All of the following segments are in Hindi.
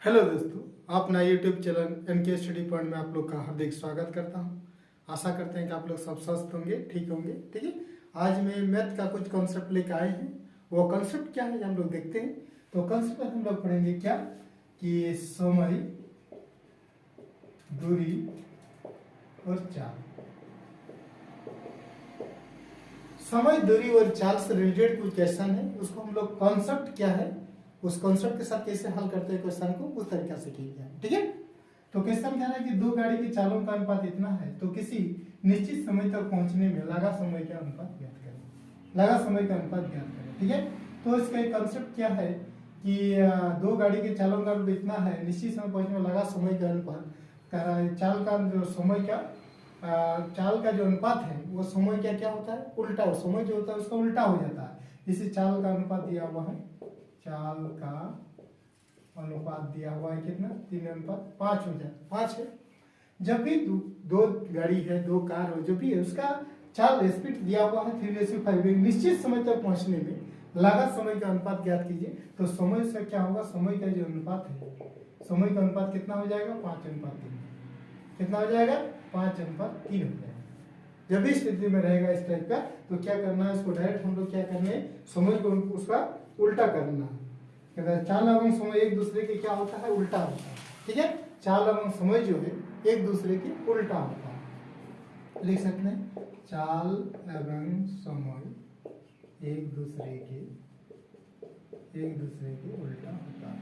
हेलो दोस्तों, अपना YouTube channel NK study point में आप लोग का हार्दिक स्वागत करता हूं। आशा करते हैं कि आप लोग सब स्वस्थ होंगे, ठीक होंगे। ठीक है, आज मैं मैथ का कुछ कॉन्सेप्ट लेकर आए हैं। वो कॉन्सेप्ट क्या है हम लोग देखते हैं। तो कॉन्सेप्ट हम लोग पढ़ेंगे क्या कि समय, दूरी और चाल। समय, दूरी और चाल से रिलेटेड कुछ क्वेश्चन है, उसको हम लोग कॉन्सेप्ट क्या है उस कॉन्सेप्ट के साथ कैसे हल करते हैं क्वेश्चन को, उस तरीके से किया है। ठीक है, तो क्वेश्चन क्या है कि दो गाड़ी की चालों का अनुपात इतना है तो किसी निश्चित समय तक पहुंचने में लगा समय का अनुपात ज्ञात करें। लगा समय का अनुपात ज्ञात करें। ठीक है, तो इसका एक कॉन्सेप्ट क्या है कि दो गाड़ी के चालों का अनुपात इतना है, निश्चित समय पहुंचने में लगा समय का अनुपात चाल का जो समय का चाल का जो अनुपात है वो समय का क्या होता है, उल्टा। समय जो होता है उसका उल्टा हो जाता है। इसे चाल का अनुपात दिया हुआ है, चाल का अनुपात दिया हुआ है कितना, 3:5 हो जाए 5 है। जब भी दो गाड़ी है, दो कार हो, जो भी है उसका चाल स्पीड दिया हुआ है 3:5, निश्चित समय तक पहुंचने में लगा समय का अनुपात ज्ञात कीजिए। तो समय से क्या होगा, समय का जो अनुपात है, समय का अनुपात कितना हो जाएगा, 5:3। कितना हो जाएगा, 5:3 हो जाएगा। जब भी स्थिति में रहेगा इस टाइप का तो क्या करना है, इसको डायरेक्ट हम लोग क्या करने हैं, समय को उसका उल्टा करना है। चाल एवं समय एक दूसरे के क्या होता है, उल्टा होता है। ठीक है, चाल एवं समय जो है एक दूसरे के उल्टा होता है। लिख सकते हैं चाल एवं समय एक दूसरे के उल्टा होता है।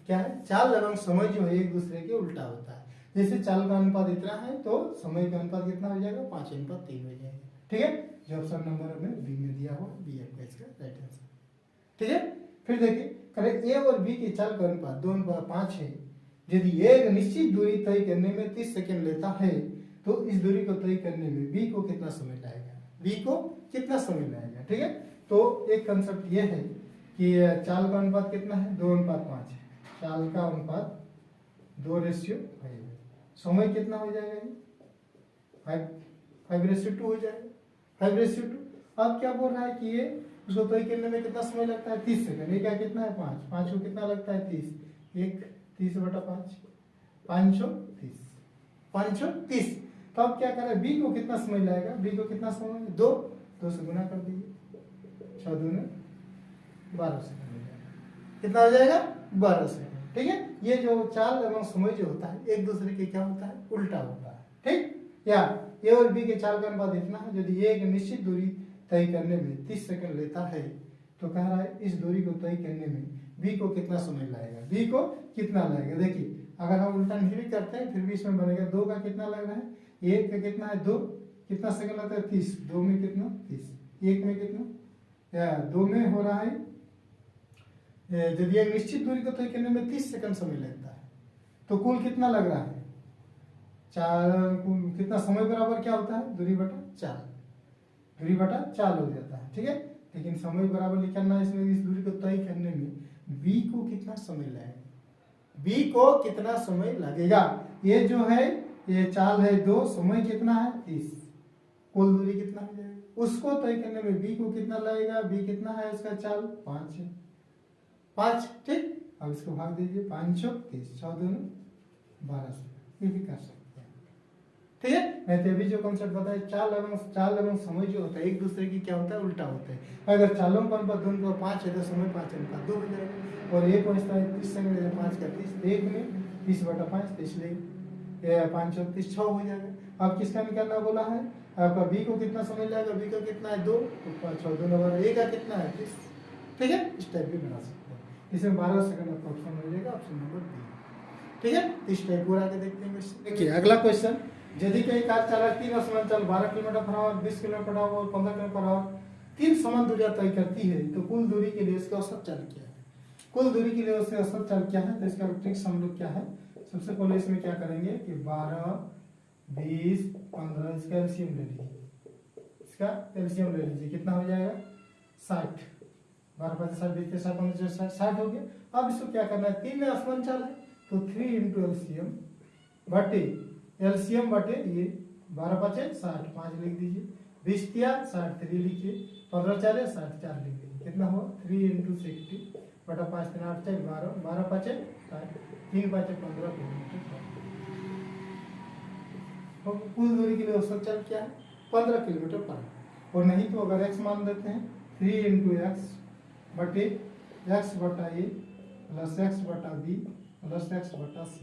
क्या है, चाल एवं समय जो है एक दूसरे के उल्टा होता है। जैसे चाल का अनुपात इतना है तो समय का अनुपात कितना हो जाएगा, 5:3 हो जाएगा। ठीक है, जो ऑप्शन नंबर हमें बी में दिया हुआ, बी आपका इसका राइट आंसर। ठीक है, फिर देखिए करें ए और बी की चाल का अनुपात 2:5 है। यदि एक निश्चित दूरी तय करने में 30 सेकंड लेता है तो इस दूरी को तय करने में बी को कितना समय लगेगा, बी को कितना समय लगेगा। ठीक है, तो एक कंसेप्ट ये है कि चाल का अनुपात कितना है, 2:5 है। चाल का अनुपात 2:5, समय कितना हो जाएगा, 5:2 हो जाएगा, 5:2। अब क्या बोल रहा है कि ये उसको तय करने में कितना समय लगता है, 30 सेकंड। ये क्या कितना है, 5 को कितना लगता है, 30, 30/5, 530। तो अब क्या करें, बी को कितना समय लगेगा, बी को कितना समय, 2 से गुना कर दीजिए, 6×2 12 सेकंड हो जाएगा। कितना हो जाएगा, 12 सेकंड। ठीक है, ये जो चाल एवं समय जो होता है एक दूसरे के क्या होता है, उल्टा होता है। ठीक, या ए और बी के चाल का अनुपात इतना है, यदि ए एक निश्चित दूरी तय करने में 30 सेकंड लेता है तो कह रहा है इस दूरी को तय करने में बी को कितना समय लगेगा, बी को कितना लगेगा। देखिए अगर हम उल्टा नहीं भी करते हैं फिर भी इसमें बनेगा, 2 का कितना लग रहा है, 1 का कितना है 2, कितना सेकंड लगता है 30, 2 में कितना 30, 1 में कितना, 2 में हो रहा है। यदि एक निश्चित दूरी को तय करने में 30 सेकंड समय लगता है तो कुल कितना लग रहा है, 4, कुल कितना समय बराबर क्या होता है, दूरी बटा चाल हो जाता है। ठीक है, लेकिन समय बराबर लिखना है इसमें, इस दूरी को तय करने में बी को कितना समय लगेगा, बी को कितना समय लगेगा। ये जो है ये चाल है 2, समय कितना है 30, कुल दूरी कितना हो जाएगा, उसको तय करने में बी को कितना लगेगा, बी कितना है इसका चाल 5 है, 5। ठीक, अब इसको भाग दीजिए, 5:30, 6×2 12, ये भी कर सकते हैं। ठीक है, मैं तो अभी जो कॉन्सेप्ट बताया, चाल एवं समय जो होता है एक दूसरे की क्या होता है, उल्टा होता है। अगर चालों का अनुपात 2:5 है तो समय 5:2 हो जाएगा। और ये पहुंचता है 30 सेकंड, 5 का 30, 1 में 30/5, तो इसलिए 5:30 6 हो जाएगा। अब किसका निकालना बोला है, आपका बी को कितना समय लगेगा, बी का कितना है 2, तो 5 6 2 ए का कितना है 30। ठीक है, इस टाइप भी बना सकते हैं। इसमें 12 सेकंड आपका ऑप्शन हो जाएगा, ऑप्शन नंबर बी। ठीक है, इस टाइप पूरा आगे देखते हैं। देखिए अगला क्वेश्चन, यदि कई कार चालक 3 असमान चाल 12 किलोमीटर/आवर, 20 किलोमीटर/आवर और 15 किलोमीटर/आवर 3 समान दूरियां तय करती है तो कुल दूरी के लिए इसका औसत चाल क्या है, कुल दूरी के लिए उसका औसत चाल क्या है। तो इसका ट्रिक्स हम लोग क्या है, सबसे पहले इसमें क्या करेंगे कि 12 20 15 इसका एलसीएम ले लीजिए, कितना हो जाएगा 60, 12 5 60 20 60 15 60 हो गया। अब इसको क्या करना है, 3 में असमान चाल है तो 3 × एलसीएम बटे ये 12 5 60, 5 लिख दीजिए, 20 तिया 60, 3 लिखिए, 15 4 60, 4 लिख दीजिए। कितना हुआ 3 × 60 बटा 5 3 8 4 12, 12 5 60, 3 5 15 किलोमीटर। तो कुल दूरी के लिए औसत चल क्या है 15 किलोमीटर पर आवर। और नहीं तो अगर x मान देते हैं 3 × x बटे x बटा a प्लस x बटा b प्लस x बटा c,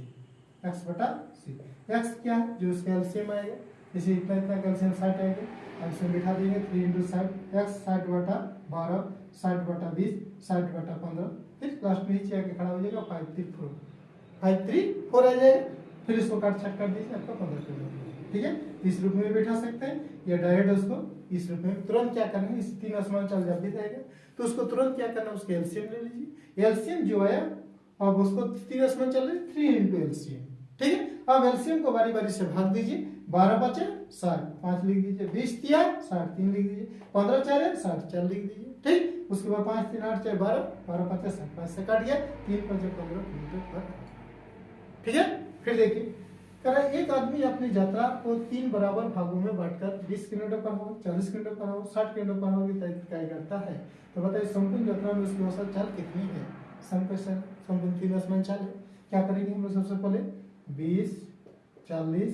x बटा c। x क्या है जो उसका एलसीएम आएगा, जैसे इतना इतना कैल्शियम 60 आएगा, अब इसमें बिठा देंगे 3 × 60, x 60 बटा 12, 60 बटा 20, 60 बटा 15, फिर लास्ट में नीचे आके खड़ा हो जाएगा 5 3 4, 5 3 4 आ जाएगा, फिर इसको काट छट कर दीजिए, आपका 15 किलोमीटर। ठीक है, इस रूप में बैठा सकते हैं या डायरेक्ट उसको इस रूप में। तुरंत क्या करना है, इस 3 आसमान चल जब भी जाएगा तो उसको तुरंत क्या करना है, उसके एलसीएम ले लीजिए। एलसीएम जो आया अब उसको 3 आसमान चल रहे 3 × एलसीएम। ठीक है, अब एलसीएम को बारी बारी से भाग दीजिए, 12 5 60, 5 लिख दीजिए, 20 तिया 60, 3 लिख दीजिए, 15 4 60, 4 लिख दीजिए। ठीक, उसके बाद 5 3 8 4 12, 12 5 60, 5 से काट गया, 3 5 15 किलोमीटर पर। ठीक है, फिर देखिए एक आदमी अपनी यात्रा को 3 बराबर भागों में बांटकर 20 किलोमीटर पर हो, 40 किलोमीटर पर हो, 60 किलोमीटर पर हो की तय करता है। तो बताइए संपूर्ण यात्रा में उसकी औसत चाल कितनी है। संपूर्ण 3 आसमान चाल है। क्या करेंगे हम लोग, सबसे पहले 20 40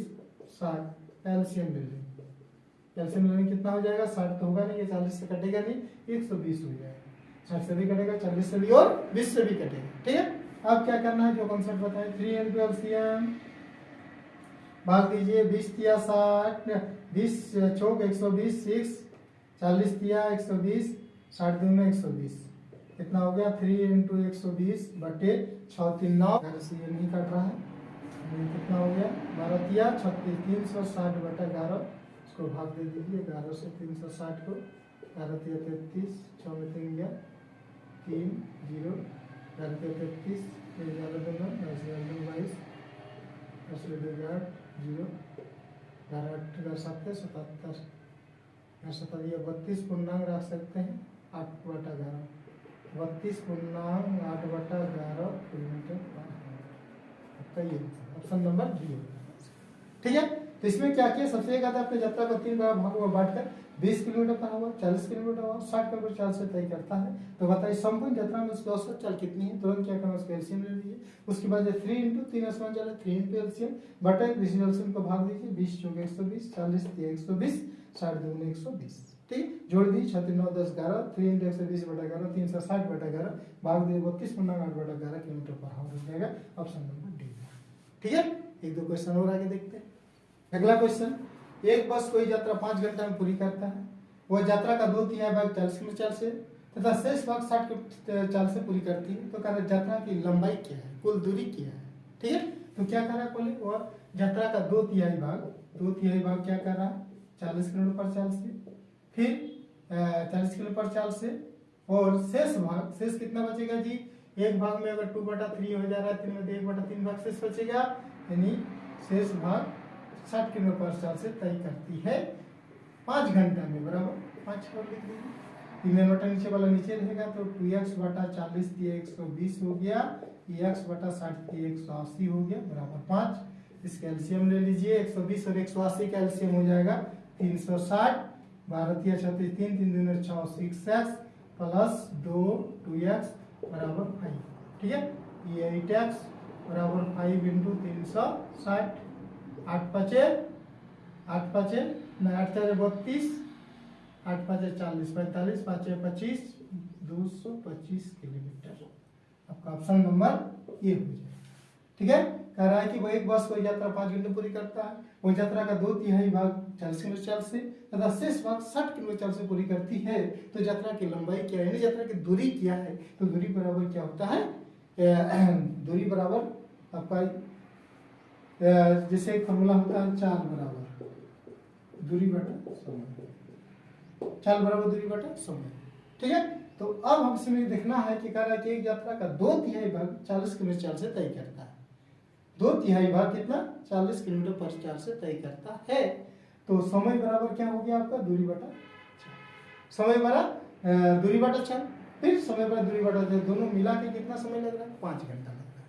60 एलसीएम ले लेंगे। एलसीएम लेने कितना हो जाएगा, 60 तो होगा नहीं, ये 40 से कटेगा नहीं, 120 हो जाएगा। 60 से भी कटेगा, 40 से भी और 20 से भी कटेगा। ठीक है, अब क्या करना है, जो कॉन्सेप्ट बताए 3 × एलसीएम भाग दीजिए, 20 तिया 60, 20 चौक 120, 6 40 तिया 120, 60 दूनी में 120, कितना हो गया 3 × 120 बटे 6 3 9, से ये नहीं कट रहा है, कितना हो गया 12 तिया 36, 360 बटा 11, इसको भाग दे दीजिए 11 से 360 को, 11 तिया 33, 6 में 3 गया 3 0, 11 तिया 33, 11 2 22, 8 0, 11 8 7 77, 32 पूर्णांक रख सकते हैं 8 बटा 11, 32 पूर्णांक 8 बटा 11 किलोमीटर पर ये ऑप्शन नंबर डी। ठीक है, तो इसमें क्या किया, सबसे एक आता है अपनी यात्रा को 3 भागों में बांटकर 20 किलोमीटर पर हुआ, 40 किलोमीटर हुआ, 60 किलोमीटर चाल से तय करता है। तो बताइए संपूर्ण यात्रा में उसकी औसत चाल कितनी है। तुरंत क्या करना, उसका एलसीएम ले लीजिए। उसके बाद 3 × 3 आसमान चाल है 3 × एलसीएम बटे एलसीएम को भाग दीजिए, 20 चौक 120, 40 तिया 120, 60 दूनी 120। ठीक, जोड़ दी 6 3 9 10 11, 3 × 120 बटा 11, 360 बटा 11, भाग दिए 32 पूर्णांक 8 बटा 11 किलोमीटर पर आवर हो जाएगा, ऑप्शन नंबर डी। ठीक है, एक दो क्वेश्चन और आगे देखते हैं। अगला क्वेश्चन, एक बस कोई यात्रा 5 घंटा में पूरी करता है, वह यात्रा का 2/3 भाग 40 किलोमीटर चाल से तथा शेष भाग 60 किलोमीटर चाल से पूरी करती है। तो कह रहा यात्रा की लंबाई क्या है, कुल दूरी क्या है। ठीक है, तो क्या कर रहा है, बोले वह यात्रा का 2/3 भाग क्या कर रहा है 40 किलोमीटर पर चाल से, फिर 40 किलोमीटर पर चाल से, और शेष भाग, शेष कितना बचेगा जी, एक भाग में अगर 2/3 हो जा रहा है 3 में 1/3 भाग शेष बचेगा, यानी शेष भाग 60 किलोमीटर पर चाल से तय करती है 5 घंटा में, बराबर 5 और लिख दीजिए। 3 बटा नीचे वाला नीचे रहेगा, तो 2x बटा 40 तिया 120 हो गया, x बटा 60 तिया 180 हो गया, बराबर 5। इसका एलसीएम ले लीजिए, 120 और 180 का एलसीएम हो जाएगा 360, 12 तिया 36, 3 3 दूनी 6 6x प्लस 2 2x बराबर 5। ठीक है, ये 8x बराबर 5 × 360, 8 5 8 5 8 4 32, 8 5 40, 45 5 25, 225 किलोमीटर। आपका ऑप्शन नंबर ये हो जाएगा। ठीक है, कह रहा है कि वो एक बस कोई यात्रा 5 घंटे पूरी करता है, वो यात्रा का 2/3 भाग 40 किलोमीटर चाल से तथा शेष भाग 60 किलोमीटर चाल से पूरी करती है। तो यात्रा की लंबाई क्या है, यानी यात्रा की दूरी क्या है। तो दूरी बराबर क्या होता है, दूरी बराबर आपका जैसे एक फॉर्मूला होता है चाल बराबर दूरी बटा समय, चाल बराबर दूरी बटा समय। ठीक है, तो अब हमसे देखना है कि कह रहा है कि एक यात्रा का 2/3 भाग 40 किलोमीटर चाल से तय करता है। 2/3 भाग कितना 40 किलोमीटर पर चाल से तय करता है। तो समय बराबर क्या हो गया आपका, दूरी बटा समय बराबर दूरी बटा चाल, फिर समय बराबर दूरी बटा दोनों मिला के कितना समय लग रहा है 5 घंटा लग रहा है।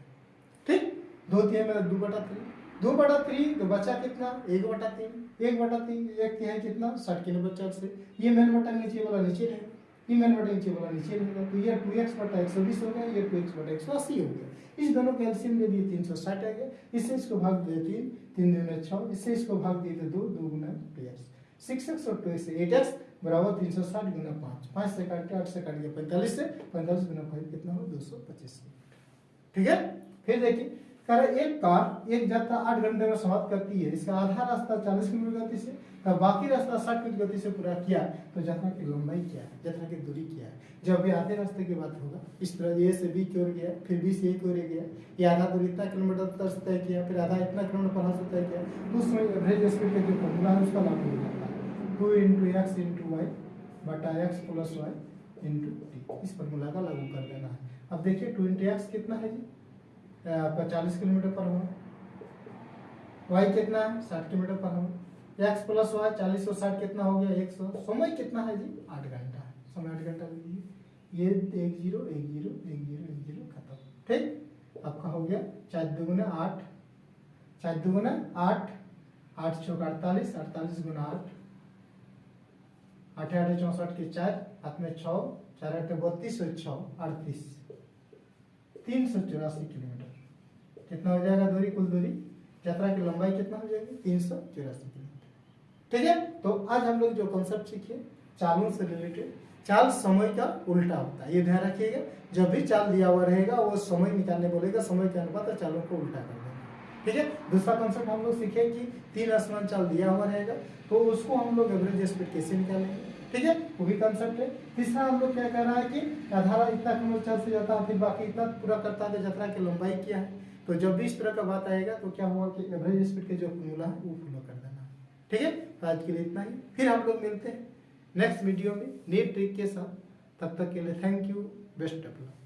ठीक, 2/3 में 2/3 2/3 तो बचा कितना 1/3, 1/3 एक है कितना 60 के नंबर 4 से, ये मेन बटा नीचे वाला नीचे रहेगा, ये मेन बटा नीचे वाला नीचे रहेगा, तो ये 2x/120 हो गया, ये 2x/180 हो गया। इस दोनों के एलसीएम ले लिए 360 आ गया, इससे इसको भाग दिए 3, 3 दूनी में 6, इससे इसको भाग दिए थे 2, 2 गुना 2x, 6x और 2 से 8x बराबर 360 गुना 5, 5 से काट के 8 से काट के 45 से 45 गुना 5 कितना हो 225। ठीक है, फिर देखिए कह रहा एक कार एक यात्रा 8 घंटे में समाप्त करती है, इसका आधा रास्ता 40 किलोमीटर गति से और बाकी रास्ता 60 किलोमीटर गति से पूरा किया, तो यात्रा की लंबाई क्या है, यात्रा की दूरी क्या है। जब भी आधे रास्ते की बात होगा, इस तरह ए से बी की ओर गया, फिर बी से ए की ओर गया, ये आधा दूरी इतना किलोमीटर तक तय किया, फिर आधा इतना किलोमीटर पर से तय किया, तो उसमें एवरेज स्पीड का जो फॉर्मूला है उसका लागू हो जाता है 2 × x × y बटा x + y × t, इस फॉर्मूला का लागू कर देना है। अब देखिए 2 × x कितना है जी 40 किलोमीटर पर आवर, y कितना है 60 kilometre per hour, x + y 40 और 60 कितना हो गया 100, समय कितना है जी 8 घंटा है, समय 8 घंटा लीजिए, ये 1 0 1 0 1 0 1 0 खत्म। ठीक, आपका हो गया 4 दूना 8, 4 दूना 8, 8 चौक 48, 48 गुना 8, 8 8 64 के 4, हाथ में 6, 4 8 32 और 6 38, 384 किलोमीटर कितना हो जाएगा दूरी, कुल दूरी यात्रा की लंबाई कितना हो जाएगी 384 किलोमीटर। ठीक है, तो आज हम लोग जो कॉन्सेप्ट सीखे चालों से रिलेटेड, चाल समय का उल्टा होता है, ये ध्यान रखिएगा, जब भी चाल दिया हुआ रहेगा वो समय निकालने बोलेगा, समय के अनुपात चालों को उल्टा कर देना। ठीक है, दूसरा कॉन्सेप्ट हम लोग सीखे कि 3 आसमान चाल दिया हुआ रहेगा, तो उसको हम लोग एवरेज स्पीड कैसे निकालेंगे। ठीक है, वो भी कॉन्सेप्ट है। तीसरा हम लोग क्या कह रहा है कि आधारा इतना किलोमीटर चल से जाता है, फिर बाकी इतना पूरा करता है, तो यात्रा की लंबाई क्या है। तो जब भी इस तरह का बात आएगा तो क्या होगा कि एवरेज स्पीड के जो फॉर्मूला है वो फॉलो कर देना। ठीक है, तो आज के लिए इतना ही, फिर हम लोग मिलते हैं नेक्स्ट वीडियो में नई ट्रिक के साथ। तब तक के लिए thank you, best of luck.